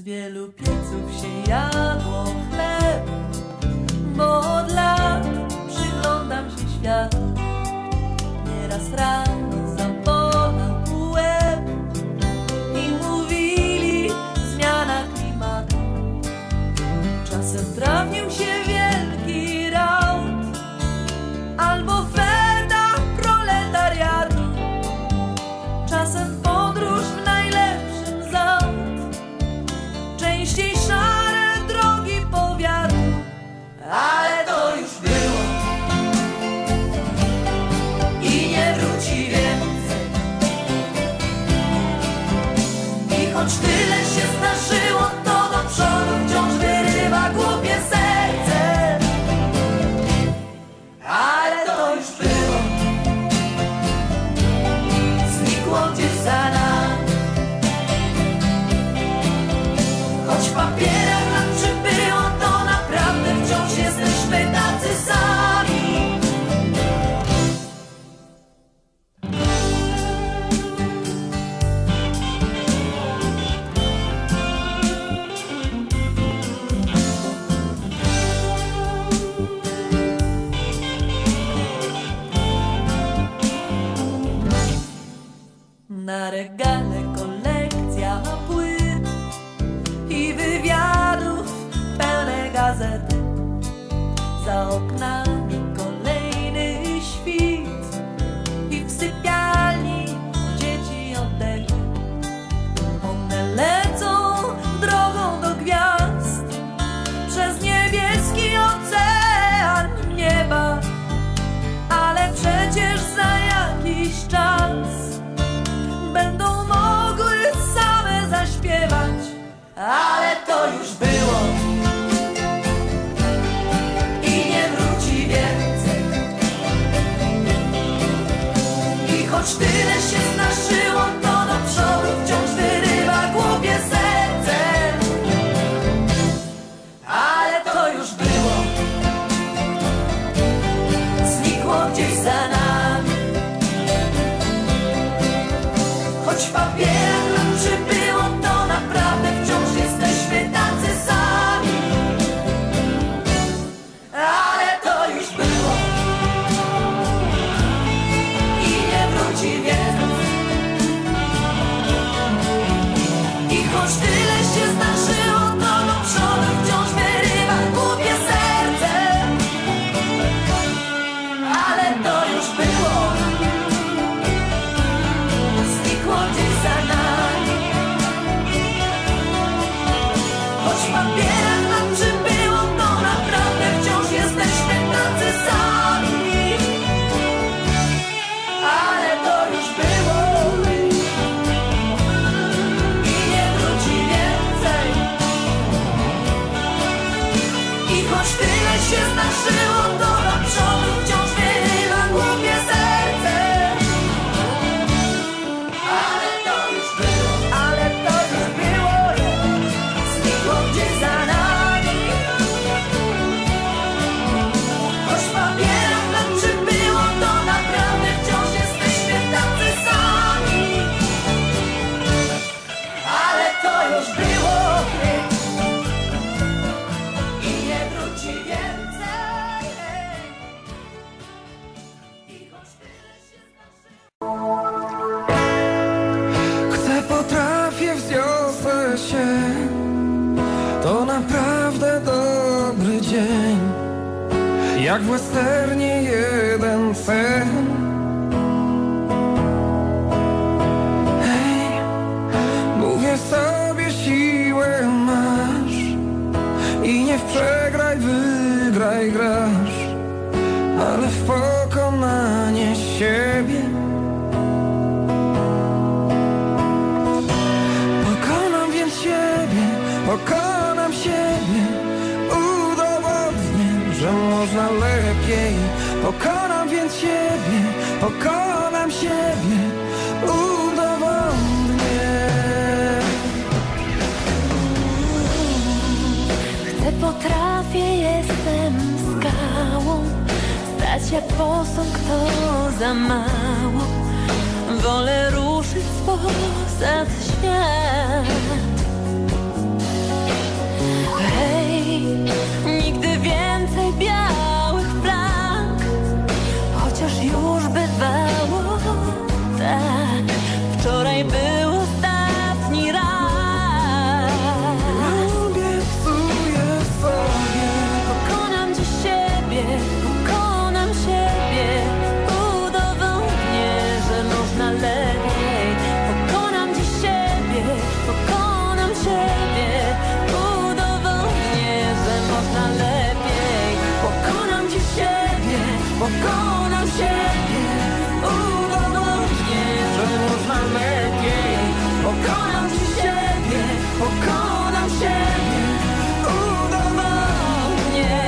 wielu pieców się jadło chleb, bo od lat przyglądam się świat. Nieraz rano zabolał łeb i mówili zmiana klimatu. Czasem trafił się wielki raut albo feta proletariatu. Czasem podróż w najlepszym z aut, częściej szare drogi powiatu. Ale to już było i nie wróci więcej. I choć tyle się zdarzyło, to do przodu wciąż wyrywa głupie serce. Ale to już było, znikło gdzieś za nami. Choć w papierach nam przybyło, to naprawdę wciąż jesteśmy tacy sami. Na regale kolekcja płyt i wywiadów pełne gazety. Za oknami kolejny świt i w sypialni dzieci oddech. One lecą drogą do gwiazd przez niebieski ocean nieba, ale przecież za jakiś czas będą mogły same zaśpiewać. Ale to już było i nie wróci więcej. I choć tyle się zdarzyło, to do przodu wciąż wyrywa głupie serce. Ale to już było, znikło gdzieś za nami. Choć w papierach nam przybyło, to naprawdę wciąż jesteśmy tacy sami. Ale to już było i nie wróci więcej. I choć tyle się zdarzyło, to do przodu wciąż wyrywa głupie serce. Ale to już było, znikło gdzieś za nami. Choć w papierach nam przybyło, to naprawdę wciąż jesteśmy tacy sami. Ale to już było i nie wróci więcej. I choć tyle się zdarzyło, to do przodu wciąż wyrywa głupie serce. Ale to już było, znikło gdzieś za nami. Choć w papierach nam przybyło, to naprawdę wciąż jesteśmy tacy sami. Ale to już było i nie wróci więcej. I choć tyle się zdarzyło. Gdy potrafię wzniosę się, to naprawdę dobry dzień. Jak w westernie jeden sen. Hej, mówię sobie, siłę masz i nie w przegraj, wygraj grasz, ale w pokonanie siebie. Pokonam więc siebie, pokonam siebie, udowodnię, że można lepiej. Pokonam więc siebie, pokonam siebie, udowodnię. Chcę, potrafię, jestem skałą, stać jak posąg to za mało. Wolę ruszyć poza świat. pokonam siebie, udowodnię.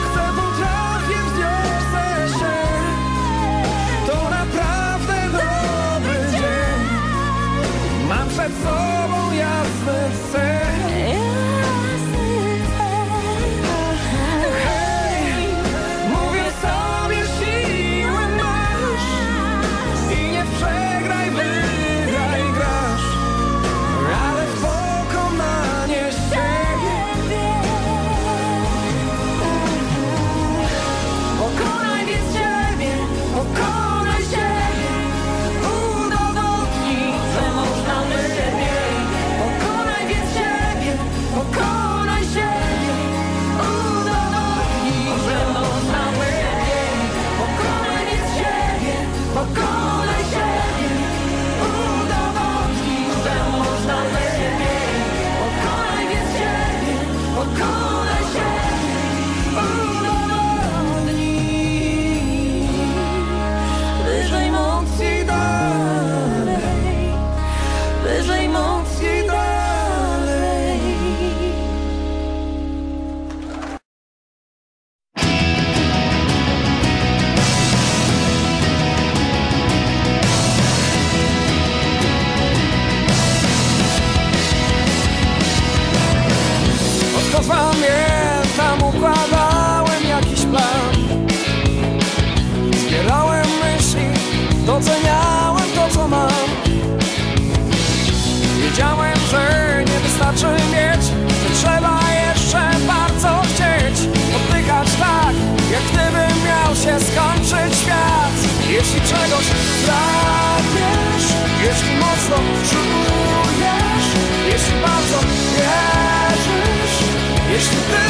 Chcę, potrafię, wzniosę się, to naprawdę dobry dzień. Mam przed sobą jasny cel. Pamiętam, układałem jakiś plan. Zbierałem myśli, doceniałem to, co mam. Wiedziałem, że nie wystarczy mieć, że trzeba jeszcze bardzo chcieć. Oddychać tak, jak gdybym miał się skończyć świat. Jeśli czegoś pragniesz, jeśli mocno czujesz, jeśli bardzo wierzysz, jeśli ty